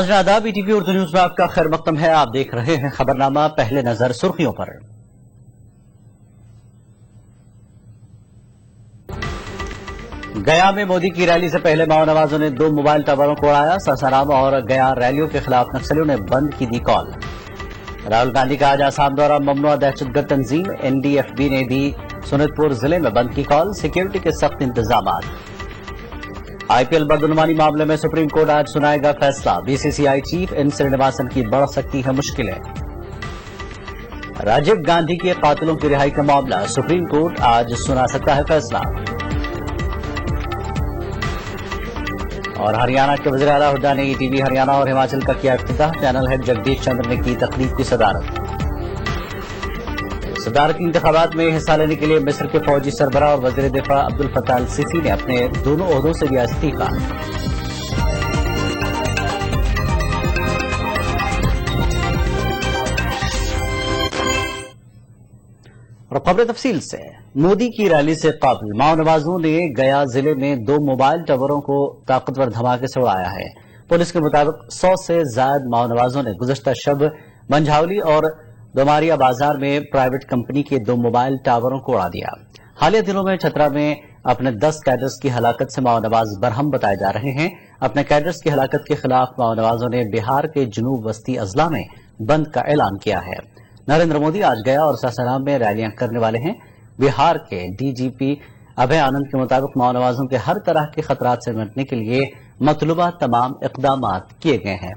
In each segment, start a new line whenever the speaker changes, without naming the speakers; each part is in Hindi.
नाज़रीन आदाब, ईटीवी उर्दू न्यूज में आपका खैर मकदम है। आप देख रहे हैं खबरनामा। पहले नजर सुर्खियों पर। गया में मोदी की रैली से पहले माओ नवाजों ने 2 मोबाइल टावरों को उड़ाया। सासाराम और गया रैलियों के खिलाफ नक्सलियों ने बंद की दी कॉल। राहुल गांधी का आज आसाम दौरा, ममनुआ दहशतगर्द तंजीम एनडीएफबी ने दी सोनितपुर जिले में बंद की कॉल। सिक्योरिटी के सख्त इंतजाम। आईपीएल बदनुमानी मामले में सुप्रीम कोर्ट आज सुनाएगा फैसला। बीसीसीआई चीफ एन श्रीनिवासन की बढ़ सकती है मुश्किलें। राजीव गांधी के कातिलों की रिहाई का मामला, सुप्रीम कोर्ट आज सुना सकता है फैसला। और हरियाणा के वज़ीर आला हुड्डा ने ईटीवी हरियाणा और हिमाचल का किया इफ्तिताह। चैनल हेड जगदीश चंद्र ने की तकरीब की सदारत। सदारती इंतखाबात में हिस्सा लेने के लिए मिस्र के फौजी सरबराह और वज़ीर दिफा अब्दुल फत्ताह अल सीसी ने अपने दोनों ओहदों से दिया इस्तीफा। और खबरें तफसील से। मोदी की रैली से काबिल माओ नवाजों ने गया जिले में 2 मोबाइल टावरों को ताकतवर धमाके से उड़ाया है। पुलिस के मुताबिक 100 से ज्यादा माओ नवाजों ने गुज़श्ता शब मंझावली और दोमारिया बाजार में प्राइवेट कंपनी के 2 मोबाइल टावरों को उड़ा दिया। हालिया दिनों में छतरा में अपने 10 कैडर्स की हलाकत से माओ नवाज बरहम बताए जा रहे हैं। अपने कैडर्स की हलाकत के खिलाफ माओ नवाजों ने बिहार के जुनूब वस्ती अजला में बंद का ऐलान किया है। नरेंद्र मोदी आज गया और सासाराम में रैलियां करने वाले हैं। बिहार के डीजीपी अभय आनंद के मुताबिक माओ नवाजों के हर तरह के खतरात से निपटने के लिए मतलूबा तमाम इकदाम किए गए हैं।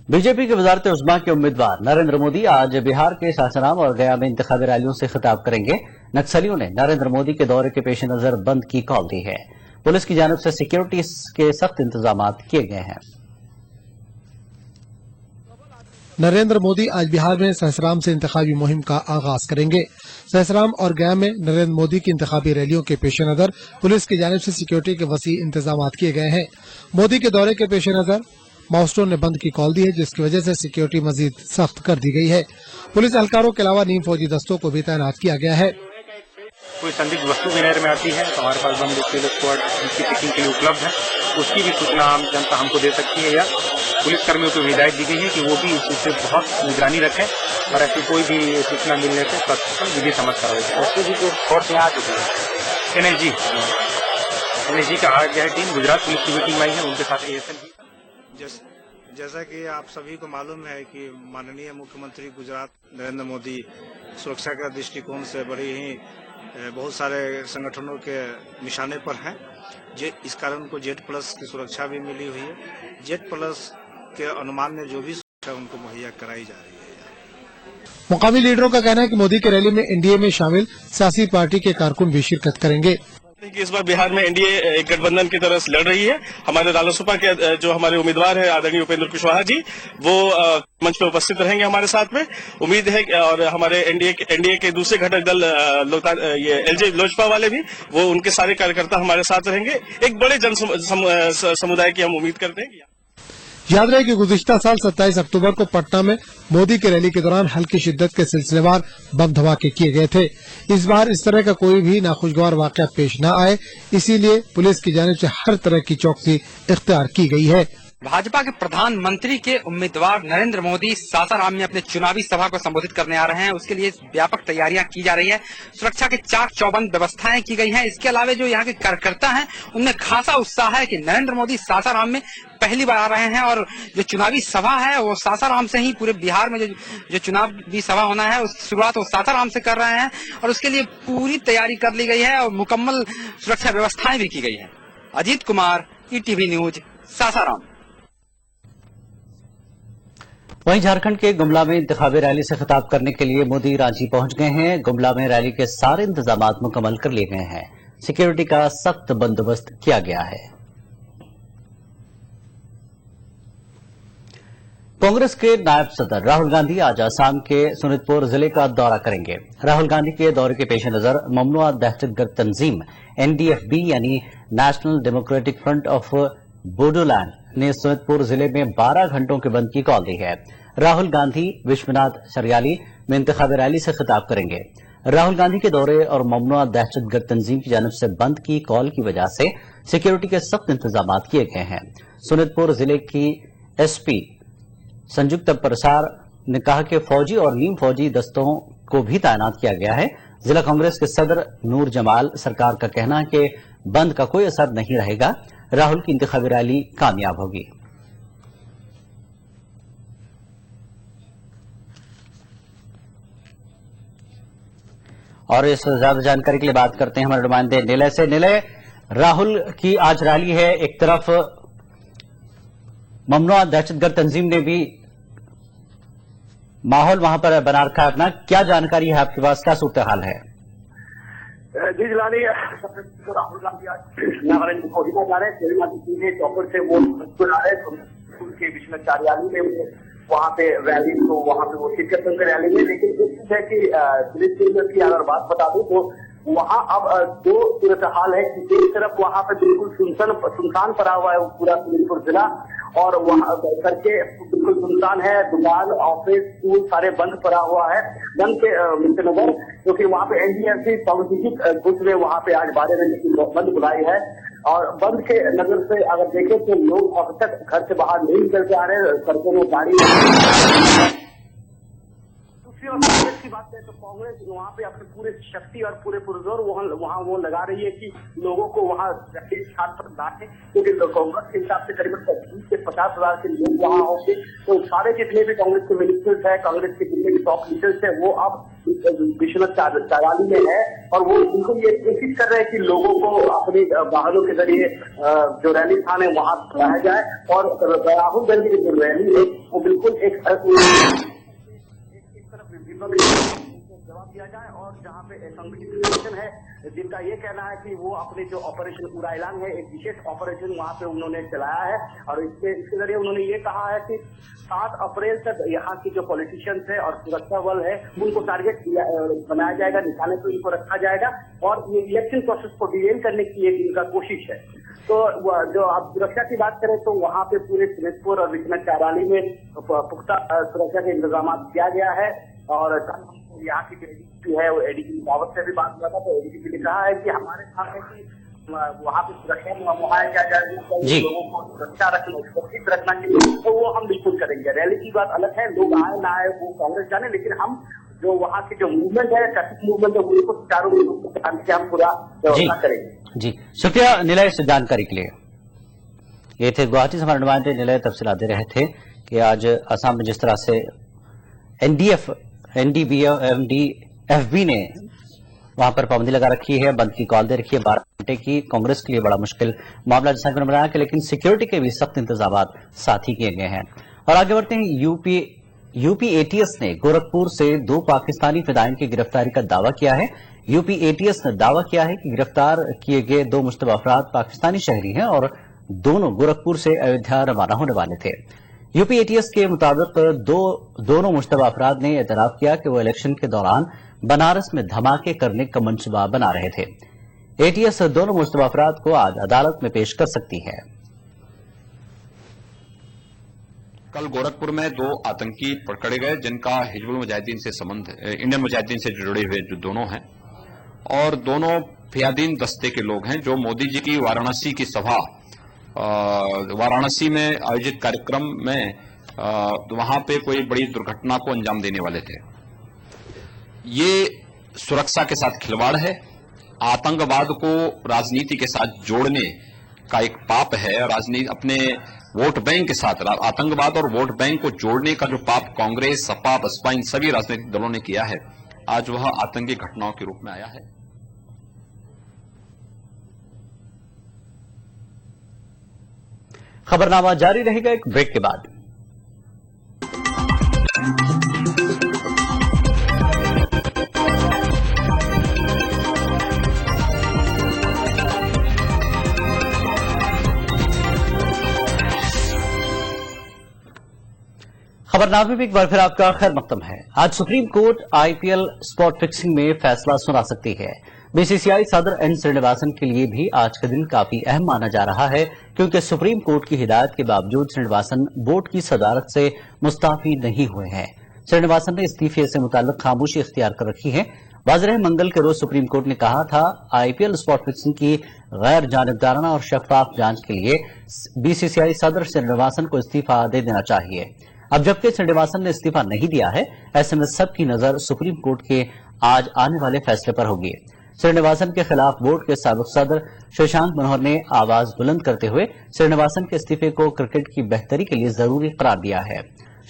बीजेपी के वज़ारत उज़्मा के उम्मीदवार नरेंद्र मोदी आज बिहार के सासाराम और गया में इंतखाबी रैलियों से खिताब करेंगे। नक्सलियों ने नरेंद्र मोदी के दौरे के पेश नजर बंद की कॉल दी है। पुलिस की जानिब से सिक्योरिटी के सख्त इंतजाम किए गए हैं।
नरेंद्र मोदी आज बिहार में सासाराम से इंतखाबी मुहिम का आगाज करेंगे। सासाराम और गया में नरेंद्र मोदी की इंतखाबी रैलियों के पेश नजर पुलिस की जानिब से सिक्योरिटी के वसी इंतजाम किए गए हैं। मोदी के दौरे के पेश नजर माउस्टोन ने बंद की कॉल दी है, जिसकी वजह से सिक्योरिटी मजीद सख्त कर दी गई है। पुलिस एहलकारों के अलावा नीम फौजी दस्तों को भी तैनात किया गया है।
कोई संदिग्ध वस्तु भी नहर में आती है तो हमारे पास बम किल स्क्वाड की चेकिंग के लिए उपलब्ध है। उसकी भी सूचना आम जनता हमको दे सकती है या पुलिस कर्मियों को हिदायत दी गई है कि वो भी इस चीज से बहुत निगरानी रखें और ऐसी कोई भी सूचना मिलने से प्रशासन विधि समझ कर फोर्स यहाँ आ चुकी है। एनएसजी का आ गया है टीम, गुजरात पुलिस की भी टीम आई है, उनके साथ एएसएल भी।
जैसा कि आप सभी को मालूम है कि माननीय मुख्यमंत्री गुजरात नरेंद्र मोदी सुरक्षा के दृष्टिकोण से बड़ी ही बहुत सारे संगठनों के निशाने पर हैं। इस कारण उनको जेट प्लस की सुरक्षा भी मिली हुई है। जेट प्लस के अनुमान में जो भी सुरक्षा उनको मुहैया कराई जा रही है।
मुकामी लीडरों का कहना है कि मोदी की रैली में एनडीए में शामिल सियासी पार्टी के कारकुन भी शिरकत करेंगे।
इस बार बिहार में एनडीए एक गठबंधन की तरह लड़ रही है। हमारे रालोसपा के जो हमारे उम्मीदवार है आदरणीय उपेंद्र कुशवाहा जी, वो मंच पर उपस्थित रहेंगे हमारे साथ में। उम्मीद है और हमारे एनडीए के दूसरे घटक दल ये एलजे लोजपा वाले भी, वो उनके सारे कार्यकर्ता हमारे साथ रहेंगे। एक बड़े जन समुदाय की हम उम्मीद करते हैं।
याद रहे कि गुज़िश्ता साल 27 अक्टूबर को पटना में मोदी की रैली के दौरान हल्की शिद्दत के सिलसिलेवार बम धमाके किए गए थे। इस बार इस तरह का कोई भी नाखुशगवार वाकया पेश न आए, इसीलिए पुलिस की जानिब से हर तरह की चौकसी इख्तियार की गई है।
भाजपा के प्रधानमंत्री के उम्मीदवार नरेंद्र मोदी सासाराम में अपने चुनावी सभा को संबोधित करने आ रहे हैं। उसके लिए व्यापक तैयारियां की जा रही है। सुरक्षा के चाक चौबंद व्यवस्थाएं की गई हैं। इसके अलावा जो यहाँ के कार्यकर्ता हैं, उनमें खासा उत्साह है कि नरेंद्र मोदी सासाराम में पहली बार आ रहे हैं और जो चुनावी सभा है वो सासाराम से ही, पूरे बिहार में जो चुनावी सभा होना है उसकी शुरुआत वो सासाराम से कर रहे हैं और उसके लिए पूरी तैयारी कर ली गई है और मुकम्मल सुरक्षा व्यवस्थाएं भी की गई है। Ajit Kumar, ETV news, Sasaram.
वहीं झारखंड के गुमला में इंतखाबी रैली से खिताब करने के लिए मोदी रांची पहुंच गए हैं। गुमला में रैली के सारे इंतजाम मुकम्मल कर लिए गए हैं। सिक्योरिटी का सख्त बंदोबस्त किया गया है। कांग्रेस के नायब सदर राहुल गांधी आज असम के सोनितपुर जिले का दौरा करेंगे। राहुल गांधी के दौरे के पेश नजर ममनुआ दहशतगर्द तंजीम एनडीएफबी यानी national democratic front of Bodoland ने सोनितपुर जिले में 12 घंटों के बंद की कॉल दी है। राहुल गांधी विश्वनाथ शरियाली में इंतखाबी रैली से खिताब करेंगे। राहुल गांधी के दौरे और ममनुआ दहशतगर्द तंजीम की जानिब से बंद की कॉल की वजह से सिक्योरिटी के सख्त इंतजाम किए गए हैं। सोनितपुर जिले की एसपी संयुक्त प्रसार ने कहा कि फौजी और नीम फौजी दस्तों को भी तैनात किया गया है। जिला कांग्रेस के सदर नूर जमाल सरकार का कहना है कि बंद का कोई असर नहीं रहेगा, राहुल की इंतखाबी रैली कामयाब होगी। और इस ज्यादा जानकारी के लिए बात करते हैं हमारे नुमाइंदे निलय से। निलय, राहुल की आज रैली है, एक तरफ ममनुआ दहशतगर्द तंजीम ने भी माहौल वहां पर बना रखा है अपना, क्या जानकारी है आपके पास, क्या सूरत हाल है?
जी जिलानी राहुल गांधी आज नरेंद्र मोदी को जा रहे हैं, चौपर से वो आ रहे हैं उनके विश्वनाथ कार्यालय में वहाँ पे रैली, तो वहाँ पे वो शिरकत कर रैली में। लेकिन एक चीज है कि पुलिस की अगर बात बता दूं तो वहाँ अब दो सूरत हाल है कि एक तरफ वहाँ पे बिल्कुल सुनसान पड़ा हुआ है वो पूरा सोनितपुर जिला, और वहाँ करके बिल्कुल सुनसान है, दुकान ऑफिस स्कूल सारे बंद पड़ा हुआ है। बंद के मद्देनजर क्योंकि वहाँ पे एनडीएफसी सामुदायिक गुट ने वहाँ पे आज 12 बजे की बंद बुलाई है, और बंद के नजर से अगर देखें तो लोग अब तक घर से बाहर नहीं निकल के आ रहे, सड़कों में गाड़ी। दूसरी ओर कांग्रेस की बात करें तो कांग्रेस वहाँ पे अपनी पूरी शक्ति और पूरे पुरजोर वहाँ वो लगा रही है कि लोगों को वहाँ स्थान पर लाए, क्योंकि कांग्रेस के हिसाब से करीबन 20 से 50,000 के लोग वहाँ होंगे। तो सारे जितने भी कांग्रेस के मिनिस्टर्स है, कांग्रेस के जितने भी टॉप लीडर्स है, वो अब विश्वनाथ कार्यालय में है, और वो बिल्कुल ये कोशिश कर रहे हैं कि लोगों को अपने वाहनों के जरिए जो रैली स्थान है वहाँ लाया जाए, और राहुल गांधी की जो रैली है वो बिल्कुल एक जवाब दिया जाए। और जहाँ पे संगठन है जिनका ये कहना है कि वो अपने जो ऑपरेशन पूरा ऐलान है, एक विशेष ऑपरेशन वहाँ पे उन्होंने चलाया है, और इसके जरिए उन्होंने ये कहा है कि 7 अप्रैल तक यहाँ की जो पॉलिटिशियंस है और सुरक्षा बल है उनको टारगेट बनाया जाएगा, निशाने पे उनको रखा जाएगा, और ये इलेक्शन प्रोसेस को डिलेन करने की एक इनका कोशिश है। तो जो आप सुरक्षा की बात करें तो वहाँ पे पूरे सोनितपुर और विश्वनाथ कार्यालय में पुख्ता सुरक्षा के इंतजाम किया गया है। और यहाँ की एडीजीपी है, वो एडीजीपी दावत से भी बात हुआ था, तो एडीजीपी ने कहा है कि हमारे सामने की वहाँ पे सुरक्षा मुहैया किया जाए, लोगों को सुरक्षा रखना, सुरक्षित रखना चाहिए, तो वो हम बिल्कुल करेंगे। रैली की बात अलग है, लोग आए ना आए वो कांग्रेस जाने, लेकिन हम जो वहाँ की जो मूवमेंट है, ट्रैफिक मूवमेंट है, उसको चारों लोगों को हम पूरा व्यवस्था करेंगे।
जी शुक्रिया निलय इस जानकारी के लिए। ये थे गुवाहाटी से हमारे नुमाइंदे निलय तफसीलात दे रहे थे कि आज असम में जिस तरह से एनडीएफबी ने वहां पर पाबंदी लगा रखी है, बंद की कॉल दे रखी है 12 घंटे की, कांग्रेस के लिए बड़ा मुश्किल मामला जैसा कि बनाया, लेकिन सिक्योरिटी के भी सख्त इंतजाम साथ ही किए गए हैं। और आगे बढ़ते हैं। यूपी एटीएस ने गोरखपुर से 2 पाकिस्तानी फिदायीन की गिरफ्तारी का दावा किया है। यूपी एटीएस ने दावा किया है कि गिरफ्तार किए गए 2 मुश्तबा अफराद पाकिस्तानी शहरी हैं और दोनों गोरखपुर से अयोध्या रवाना होने वाले थे। यूपी एटीएस के मुताबिक दोनों मुश्तबा अफराद ने एतराफ किया कि वो इलेक्शन के दौरान बनारस में धमाके करने का मंसूबा बना रहे थे। एटीएस दोनों मुश्तबा अफराद को आज अदालत में पेश कर सकती है।
कल गोरखपुर में 2 आतंकी पकड़े गए जिनका हिजबुल मुजाहिदीन से संबंध, इंडियन मुजाहिदीन से जुड़े हुए जो दोनों हैं, और दोनों फियादीन दस्ते के लोग हैं जो मोदी जी की वाराणसी की सभा, वाराणसी में आयोजित कार्यक्रम में वहां पे कोई बड़ी दुर्घटना को अंजाम देने वाले थे। ये सुरक्षा के साथ खिलवाड़ है, आतंकवाद को राजनीति के साथ जोड़ने का एक पाप है। राजनीति अपने वोट बैंक के साथ आतंकवाद और वोट बैंक को जोड़ने का जो पाप कांग्रेस, सपा, बसपा इन सभी राजनीतिक दलों ने किया है, आज वह आतंकी घटनाओं के रूप में आया है।
खबरनामा जारी रहेगा एक ब्रेक के बाद। खबरनामे में एक बार फिर आपका खैर मकदम है। आज supreme court IPL spot fixing में फैसला सुना सकती है। बीसीसीआई सदर एन श्रीनिवासन के लिए भी आज का दिन काफी अहम माना जा रहा है, क्योंकि सुप्रीम कोर्ट की हिदायत के बावजूद श्रीनिवासन बोर्ड की सदारत से मुस्ताफी नहीं हुए हैं। श्रीनिवासन ने इस्तीफे से मुताल्लिक खामोशी इख्तियार कर रखी है वाज़ेह मंगल के रोज सुप्रीम कोर्ट ने कहा था आईपीएल स्पॉट फिक्सिंग की गैर जानिबदाराना और शफाफ जांच के लिए बीसीसीआई सदर श्रीनिवासन को इस्तीफा दे देना चाहिए। अब जबकि श्रीनिवासन ने इस्तीफा नहीं दिया है, ऐसे में सबकी नजर सुप्रीम कोर्ट के आज आने वाले फैसले पर होगी। श्रीनिवासन के खिलाफ बोर्ड के साबिक सदर शशांक मनोहर ने आवाज बुलंद करते हुए श्रीनिवासन के इस्तीफे को क्रिकेट की बेहतरी के लिए जरूरी करार दिया है।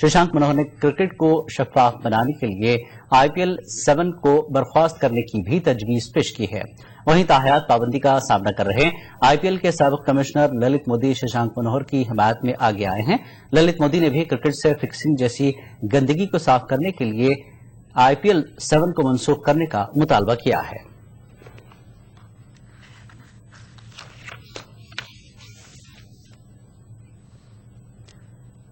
शशांक मनोहर ने क्रिकेट को शफाफ बनाने के लिए आईपीएल 7 को बर्खास्त करने की भी तजवीज पेश की है। वहीं ताहयात पाबंदी का सामना कर रहे आईपीएल के साबिक कमिश्नर ललित मोदी शशांक मनोहर की हिमायत में आगे आए हैं। ललित मोदी ने भी क्रिकेट से फिक्सिंग जैसी गंदगी को साफ करने के लिए आईपीएल 7 को मनसूख करने का मुतालबा किया है।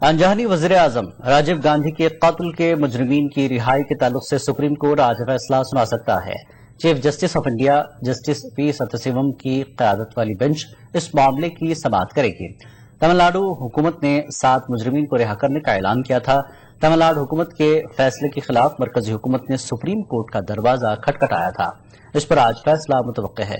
अनजानी वज़ीर आज़म राजीव गांधी के कत्ल के मुजरिमीन की रिहाई के ताल्लुक से सुप्रीम कोर्ट आज फैसला सुना सकता है। Chief justice of India justice P Sathasivam की क़यादत वाली बेंच इस मामले की समाअत करेगी। तमिलनाडु हुकूमत ने 7 मुजरिमीन को रिहा करने का ऐलान किया था। तमिलनाडु हुकूमत के फैसले के खिलाफ मरकजी हुकूमत ने सुप्रीम कोर्ट का दरवाजा खटखटाया था। इस पर आज फैसला मुतवक्किह है।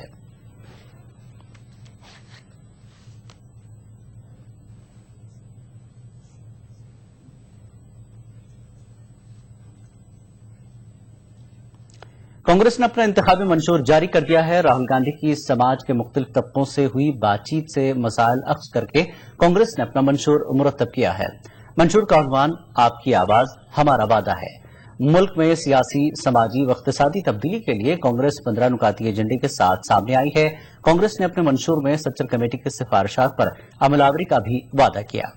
कांग्रेस ने अपना इंतखाबी मंशूर जारी कर दिया है। राहुल गांधी की समाज के मुख्तलिफ तबकों से हुई बातचीत से मसाइल अख्ज़ करके कांग्रेस ने अपना मंशूर मुरतब किया है। मंशूर का उन्वान आपकी आवाज हमारा वादा है। मुल्क में सियासी, समाजी व इक़्तिसादी तब्दीली के लिए कांग्रेस 15 नुकाती एजेंडे के साथ सामने आई है। कांग्रेस ने अपने मंशूर में सच्चर कमेटी की सिफारिशात पर अमलावरी का भी वादा किया।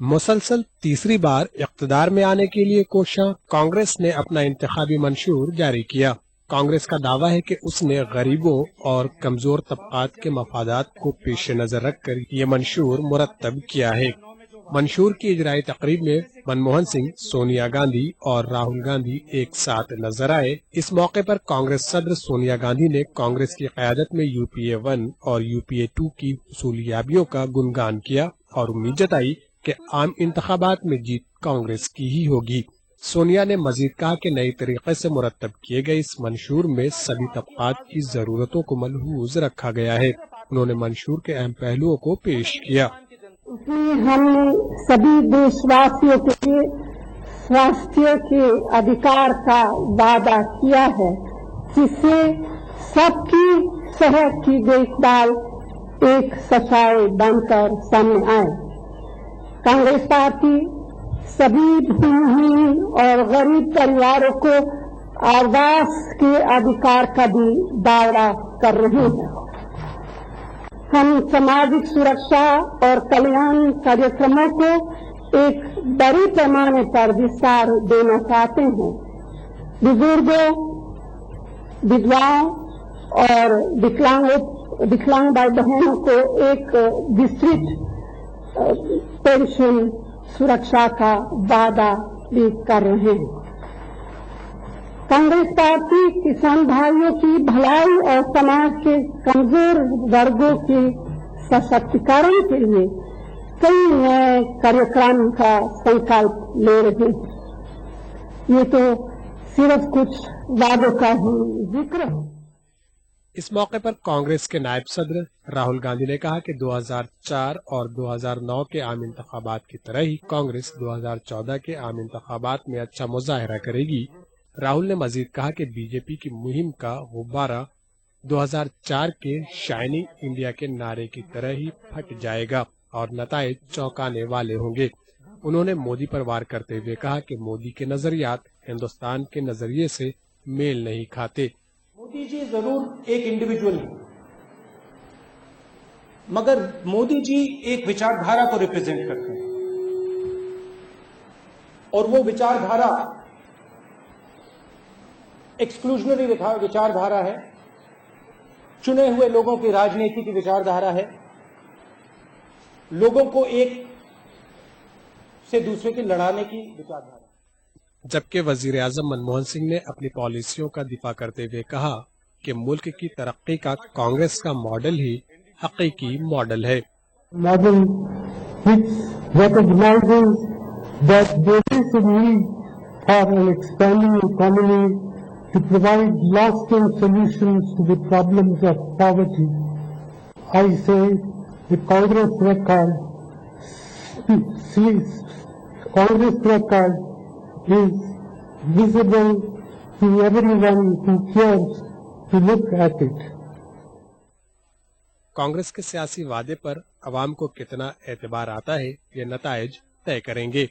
मुसलसल तीसरी बार इक़्तिदार में आने के लिए कोशां कांग्रेस ने अपना इंतखाबी मंशूर जारी किया। कांग्रेस का दावा है कि उसने गरीबों और कमजोर तबकात के मफादात को पेश नजर रखकर ये मंशूर मुरतब किया है। मंशूर की इजराई तकरीब में मनमोहन सिंह, सोनिया गांधी और राहुल गांधी एक साथ नजर आए। इस मौके पर कांग्रेस सदर सोनिया गांधी ने कांग्रेस की क़यादत में यूपीए 1 और यूपीए 2 की हुसूलियाबियों का गुणगान किया और उम्मीद जताई कि आम इंतखाबात में जीत कांग्रेस की ही होगी। सोनिया ने मजीद कहा कि नई तरीके से मुरतब किए गए इस मंशूर में सभी तबकात की जरूरतों को मलहूज रखा गया है। उन्होंने मंशूर के अहम पहलुओं को पेश किया।
इसमें हमने सभी देशवासियों के लिए स्वास्थ्य के अधिकार का वादा किया है, जिससे सबकी सेहत की देखभाल एक सच्चाई बनकर सामने आए। कांग्रेस पार्टी सभी भूमिहीन और गरीब परिवारों को आवास के अधिकार का भी दावा कर रहे हैं। हम सामाजिक सुरक्षा और कल्याण कार्यक्रमों को एक बड़े पैमाने पर विस्तार देना चाहते हैं। बुजुर्गों, विधवाओं और विकलांग भाई बहनों को एक विस्तृत पेंशन सुरक्षा का वादा भी कर रहे हैं। कांग्रेस पार्टी किसान भाइयों की भलाई और समाज के कमजोर वर्गों के सशक्तिकरण के लिए कई नए कार्यक्रम का संकल्प ले रहे हैं। ये तो सिर्फ कुछ वादों का ही जिक्र है।
इस मौके पर कांग्रेस के नायब सदर राहुल गांधी ने कहा कि 2004 और 2009 के आम इंतखाबात की तरह ही कांग्रेस 2014 के आम इंतखाबात में अच्छा मुजाहरा करेगी। राहुल ने मजीद कहा कि बीजेपी की मुहिम का गुब्बारा 2004 के शाइनिंग इंडिया के नारे की तरह ही फट जाएगा और नताइज चौंकाने वाले होंगे। उन्होंने मोदी पर वार करते हुए कहा कि मोदी के नजरियात हिंदुस्तान के नजरिए से मेल नहीं खाते।
मोदी जी जरूर एक इंडिविजुअल है, मगर मोदी जी एक विचारधारा को रिप्रेजेंट करते हैं और वो विचारधारा एक्सक्लूजनरी विचारधारा है, चुने हुए लोगों की राजनीति की विचारधारा है, लोगों को एक से दूसरे की लड़ाने की विचारधारा।
जबकि वजीर आजम मनमोहन सिंह ने अपनी पॉलिसियों का दिफा करते हुए कहा कि मुल्क की तरक्की का कांग्रेस का मॉडल ही हकीकी मॉडल है।
Model which recognizes that there is a need for an expanding economy to provide lasting solutions to the problems of poverty. I say the Congress record is visible to everyone who cares to look at it.
Congress के सियासी वादे पर अवाम को कितना एतबार आता है, ये नताइज तय करेंगे।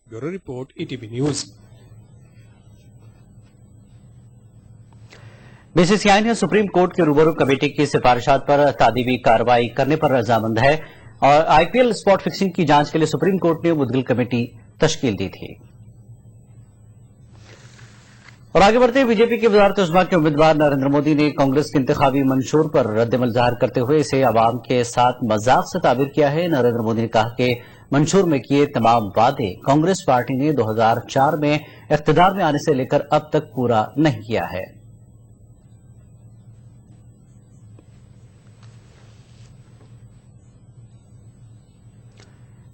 Bureau report, ETV news.
BCCI ने सुप्रीम कोर्ट के रूबरू कमेटी की सिफारिशात पर तादीबी कार्रवाई करने पर रजामंद है और आईपीएल स्पॉट फिक्सिंग की जांच के लिए सुप्रीम कोर्ट ने मुद्दगिल कमेटी तश्कील दी थी। और आगे बढ़ते बीजेपी की वज़ारत उज़्मा के उम्मीदवार नरेंद्र मोदी ने कांग्रेस के इंतखाबी मंशूर पर रद्दमल जाहिर करते हुए इसे अवाम के साथ मजाक से ताबीर किया है। नरेंद्र मोदी ने कहा कि मंशूर में किए तमाम वादे कांग्रेस पार्टी ने 2004 में इख्तिदार में आने से लेकर अब तक पूरा नहीं किया है।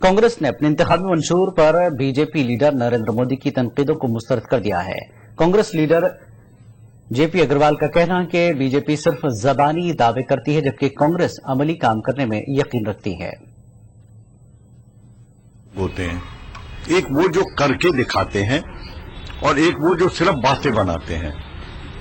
कांग्रेस ने अपने इंतखाबी मंशूर पर बीजेपी लीडर नरेंद्र मोदी की तनकीदों को मुस्तरद कर दिया है। कांग्रेस लीडर जेपी अग्रवाल का कहना है कि बीजेपी सिर्फ जबानी दावे करती है जबकि कांग्रेस अमली काम करने में यकीन रखती है।
होते हैं, एक वो जो करके दिखाते हैं और एक वो जो सिर्फ बातें बनाते हैं।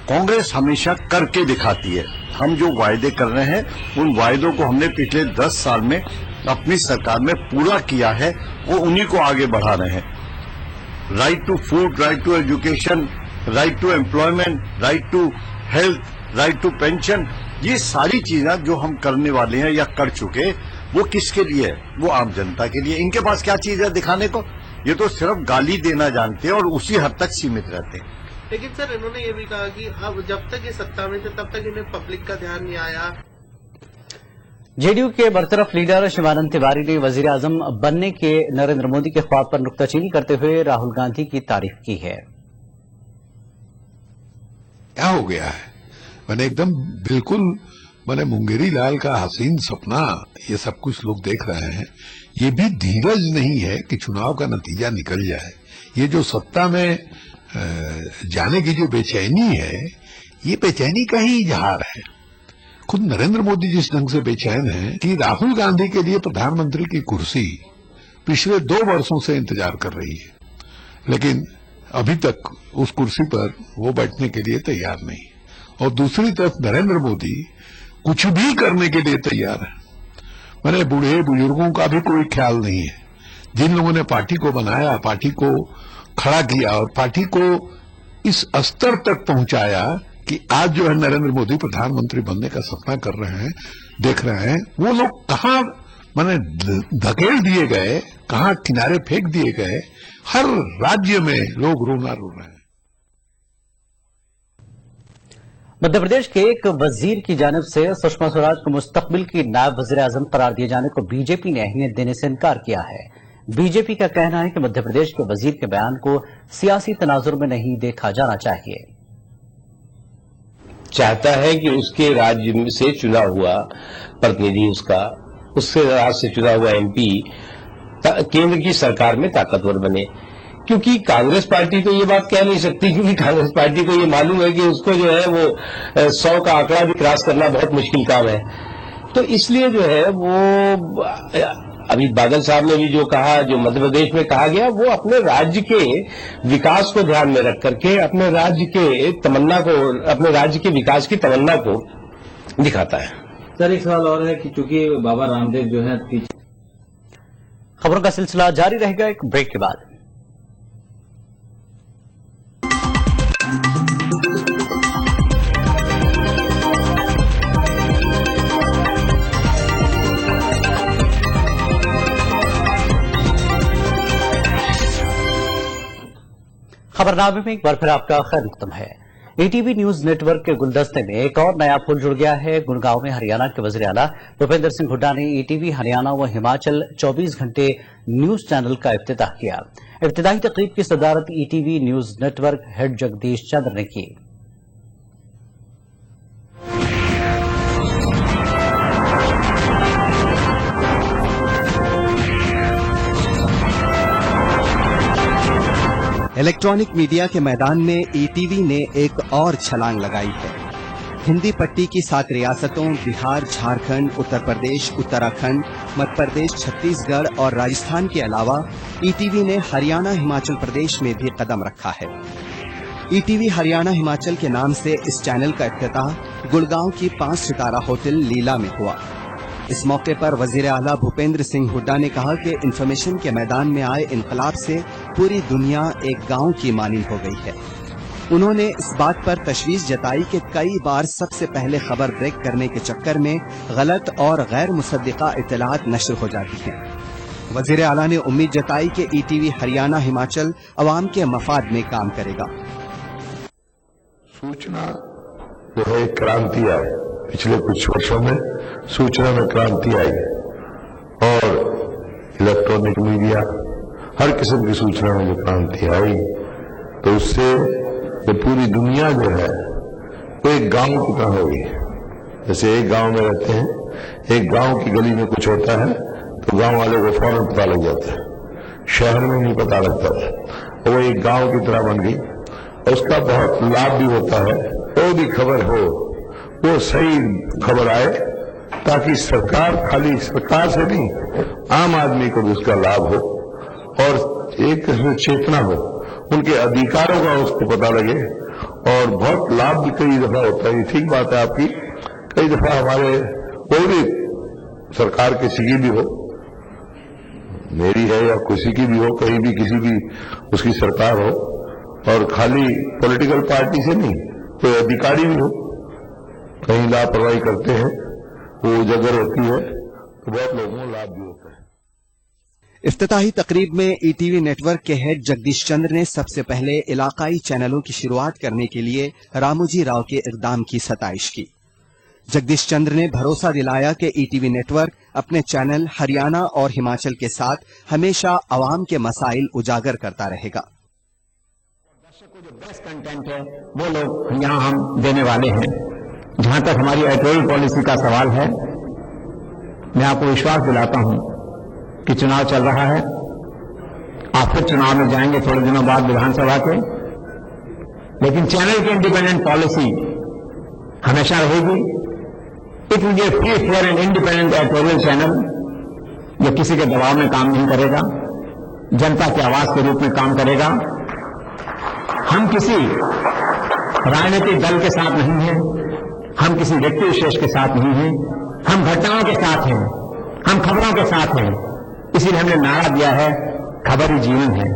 कांग्रेस हमेशा करके दिखाती है। हम जो वायदे कर रहे हैं उन वायदों को हमने पिछले 10 साल में अपनी सरकार में पूरा किया है, वो उन्हीं को आगे बढ़ा रहे हैं। Right to food, right to education, right to employment, right to health, right to pension, ये सारी चीजें जो हम करने वाले हैं या कर चुके, वो किसके लिए है? वो आम जनता के लिए। इनके पास क्या चीज है दिखाने को? ये तो सिर्फ गाली देना जानते हैं और उसी हद तक सीमित रहते हैं।
लेकिन सर इन्होंने ये भी कहा कि अब जब तक ये सत्ता में थे तब तक इन्हें पब्लिक का ध्यान नहीं आया।
जेडीयू के बरतरफ लीडर शिवानंद तिवारी ने वजीर आजम बनने के नरेंद्र मोदी के ख्वाब पर नुक्ताचीनी करते हुए राहुल गांधी की तारीफ की है।
क्या हो गया है? मैंने एकदम बिल्कुल मुंगेरी लाल का हसीन सपना, ये सब कुछ लोग देख रहे हैं। ये भी धीरज नहीं है कि चुनाव का नतीजा निकल जाए। ये जो सत्ता में जाने की जो बेचैनी है, ये बेचैनी का ही इजहार है। खुद नरेंद्र मोदी जिस ढंग से बेचैन है कि राहुल गांधी के लिए प्रधानमंत्री की कुर्सी पिछले 2 वर्षों से इंतजार कर रही है, लेकिन अभी तक उस कुर्सी पर वो बैठने के लिए तैयार नहीं। और दूसरी तरफ नरेंद्र मोदी कुछ भी करने के लिए तैयार है। मैंने बूढ़े बुजुर्गों का भी कोई ख्याल नहीं है। जिन लोगों ने पार्टी को बनाया, पार्टी को खड़ा किया और पार्टी को इस स्तर तक पहुंचाया कि आज जो है नरेंद्र मोदी प्रधानमंत्री बनने का सपना कर रहे हैं, देख रहे हैं, वो लोग कहाँ धकेल दिए गए, कहाँ किनारे फेंक दिए गए। हर राज्य में लोग रोना रो रहे हैं।
मध्य प्रदेश के एक वजीर की जानिब से सुषमा स्वराज को मुस्तकबिल की नायब वजीर आजम करार दिए जाने को बीजेपी ने अहमियत देने से इनकार किया है। बीजेपी का कहना है कि मध्य प्रदेश के वजीर के बयान को सियासी तनाजुर में नहीं देखा जाना चाहिए।
चाहता है कि उसके राज्य से चुना हुआ प्रतिनिधि, उसके राज्य से चुना हुआ एमपी केंद्र की सरकार में ताकतवर बने, क्योंकि कांग्रेस पार्टी तो ये बात कह नहीं सकती, क्योंकि कांग्रेस पार्टी को ये मालूम है कि उसको जो है वो 100 का आंकड़ा भी क्रॉस करना बहुत मुश्किल काम है। तो इसलिए जो है वो अभी बादल साहब ने भी जो कहा, जो मध्य प्रदेश में कहा गया, वो अपने राज्य के विकास को ध्यान में रख करके अपने राज्य के तमन्ना को, अपने राज्य के विकास की तमन्ना को दिखाता है।
सर एक सवाल और है कि चूंकि बाबा रामदेव जो है
खबरों का सिलसिला जारी रहेगा एक ब्रेक के बाद। खबरनामे में एक बार फिर आपका खैर मकदम है। एटीवी न्यूज नेटवर्क के गुलदस्ते में एक और नया फूल जुड़ गया है। गुड़गांव में हरियाणा के वजीर आला भूपेंद्र सिंह हुड्डा ने ईटीवी हरियाणा व हिमाचल 24 घंटे न्यूज चैनल का इफ्तिताह किया। इफ्तिताही तकरीब की सदारत ETV news network head Jagdish Chandra ने की।
इलेक्ट्रॉनिक मीडिया के मैदान में ईटीवी ने एक और छलांग लगाई है। हिंदी पट्टी की 7 रियासतों बिहार, झारखंड, उत्तर प्रदेश, उत्तराखंड, मध्य प्रदेश, छत्तीसगढ़ और राजस्थान के अलावा ईटीवी ने हरियाणा, हिमाचल प्रदेश में भी कदम रखा है। ईटीवी हरियाणा हिमाचल के नाम से इस चैनल का इफ्तिताह गुड़गांव की 5 सितारा होटल लीला में हुआ। इस मौके पर वजीर आला भूपेंद्र सिंह हुड्डा ने कहा कि इंफॉर्मेशन के मैदान में आए इनकलाब से पूरी दुनिया एक गांव की मानी हो गई है। उन्होंने इस बात पर तशवीश जताई कि कई बार सबसे पहले खबर ब्रेक करने के चक्कर में गलत और गैर मुसद्दिका इत्तलात नशर हो जाती हैं। वजीर आला ने उम्मीद जताई कि ईटीवी हरियाणा हिमाचल अवाम के मफाद में काम करेगा।
सूचना जो है क्रांति आई, पिछले कुछ वर्षों में सूचना में क्रांति आई और इलेक्ट्रॉनिक मीडिया हर किस्म की सूचना में जो क्रांति आई तो उससे ये पूरी दुनिया जो है वो एक गांव की तरह हो गई। जैसे एक गांव में रहते हैं, एक गांव की गली में कुछ होता है तो गांव वाले को फौरन पता लग जाता है, शहर में नहीं पता लगता था। वो एक गांव की तरह बन गई और उसका बहुत लाभ भी होता है। कोई भी खबर हो वो सही खबर आए ताकि सरकार, खाली सरकार से नहीं, आम आदमी को भी उसका लाभ हो और एक चेतना हो, उनके अधिकारों का उसको पता लगे और बहुत लाभ भी कई दफा होता है। ठीक बात है आपकी, कई दफा हमारे कोई भी सरकार किसी की भी हो, मेरी है या किसी की भी हो, कहीं भी किसी भी उसकी सरकार हो और खाली पॉलिटिकल पार्टी से नहीं, कोई अधिकारी भी हो, कहीं लापरवाही करते हैं, वो उजागर होती है तो बहुत लोगों को लाभ भी होता है।
इफ्तिताही तकरीब में ईटीवी नेटवर्क के हेड जगदीश चंद्र ने सबसे पहले इलाकाई चैनलों की शुरुआत करने के लिए रामोजी राव के इकदाम की सताइश की। जगदीश चंद्र ने भरोसा दिलाया कि ईटीवी नेटवर्क अपने चैनल हरियाणा और हिमाचल के साथ हमेशा अवाम के मसाइल उजागर करता रहेगा।
दर्शकों जो बेस्ट कंटेंट है वो लोग यहाँ हम देने वाले हैं। जहां तक हमारी एडिटोरियल पॉलिसी का सवाल है, मैं आपको विश्वास दिलाता हूं कि चुनाव चल रहा है, आप फिर चुनाव में जाएंगे थोड़े दिनों बाद विधानसभा के, लेकिन चैनल की इंडिपेंडेंट पॉलिसी हमेशा रहेगी। It will be A free fair and independent editorial channel जो किसी के दबाव में काम नहीं करेगा, जनता की आवाज के रूप में काम करेगा। हम किसी राजनीतिक दल के साथ नहीं हैं, हम किसी व्यक्ति विशेष के साथ नहीं हैं, हम घटनाओं के साथ हैं, हम खबरों के साथ हैं। इसीलिए हमने नारा दिया है, खबर ही जीवन है।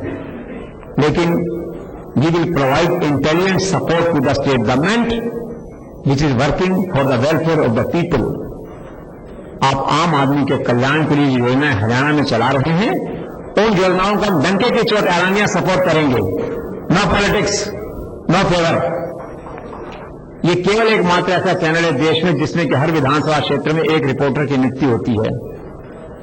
लेकिन we will provide intelligent support to the state government which is working for the welfare of the people. आप आम आदमी के कल्याण के लिए योजनाएं हरियाणा में चला रहे हैं, उन योजनाओं का डंके की चोट एलानिया सपोर्ट करेंगे। No politics, no favour. ये केवल एकमात्र ऐसा चैनल है देश में जिसमें कि हर विधानसभा क्षेत्र में एक रिपोर्टर की नियुक्ति होती है।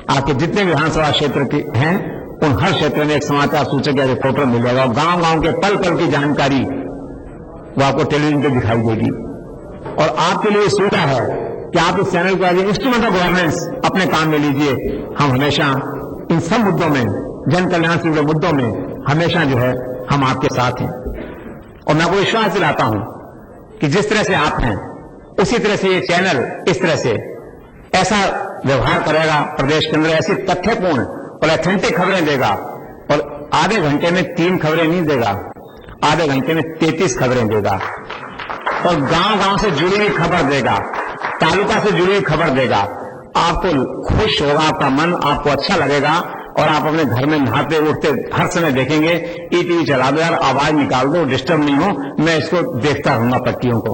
आपके जितने विधानसभा क्षेत्र के हैं उन हर क्षेत्र में एक समाचार सूचक या रिपोर्टर मिल जाएगा और गांव गांव के पल पल की जानकारी वो आपको टेलीविजन पर दिखाई देगी। और आपके लिए सुविधा है कि आप इस चैनल को एज इंस्ट्रूमेंट ऑफ गवर्नेंस अपने काम में लीजिए। हम हमेशा इन सब मुद्दों में, जन कल्याण से जुड़े मुद्दों में हमेशा जो है हम आपके साथ हैं। और मैं आपको विश्वास दिलाता हूं कि जिस तरह से आप हैं उसी तरह से ये चैनल इस तरह से ऐसा व्यवहार करेगा, प्रदेश के अंदर ऐसी तथ्यपूर्ण और ऑथेंटिक खबरें देगा। और आधे घंटे में 3 खबरें नहीं देगा, आधे घंटे में 33 खबरें देगा और गांव गांव से जुड़ी हुई खबर देगा, तालुका से जुड़ी हुई खबर देगा। आपको खुश होगा, आपका मन आपको अच्छा लगेगा और आप अपने घर में नहाते उठते हर समय देखेंगे ईटीवी चला दो यार, आवाज निकाल दो, डिस्टर्ब नहीं हो, मैं इसको देखता रहूंगा पट्टियों को।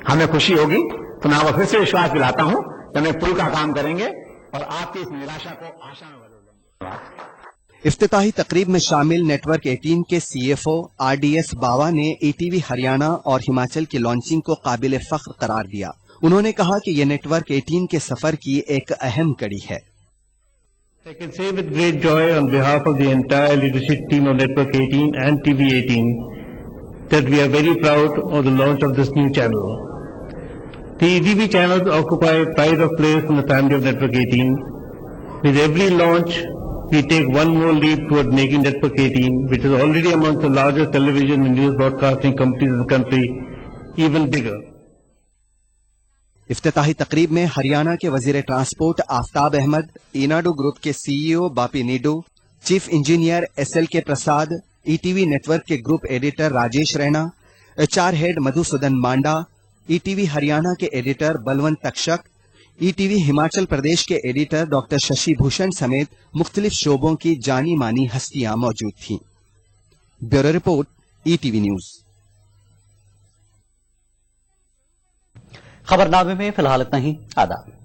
हमें खुशी होगी। तो मैं आपको फिर से विश्वास दिलाता हूं कि हमें पुल का काम करेंगे और आपकी इस निराशा को आशा में बदल देंगे।
इफ्तिताही तकरीब में शामिल नेटवर्क 18 के सीएफओ आरडीएस बावा ने ईटीवी हरियाणा और हिमाचल की लॉन्चिंग को काबिल फख्र करार दिया। उन्होंने कहा कि यह नेटवर्क 18 के सफर की एक अहम कड़ी है।
I can say with great joy on behalf of the entire leadership team of Network 18 and TV18 that we are very proud of the launch of this new channel. The ETV channels occupy pride of place in the family of Network 18. With every launch, we take one more leap toward making Network 18, which is already among the largest television and news broadcasting companies in the country, even bigger.
इफ्तिताही तकरीब में हरियाणा के वजीर ट्रांसपोर्ट आफ्ताब अहमद, इनाडो ग्रुप के CEO Bapi Needu, chief engineer SLK Prasad, ETV network के group editor Rajesh Raina, HR head Madhusudan Manda, ETV Haryana के एडिटर बलवंत तक्षक, ETV हिमाचल प्रदेश के एडिटर डॉक्टर शशि भूषण समेत मुख्तलिफ शोबों की जानी मानी हस्तियां मौजूद थीं। Bureau report, ETV news.
खबरनामे में फिलहाल इतना ही। आदाब।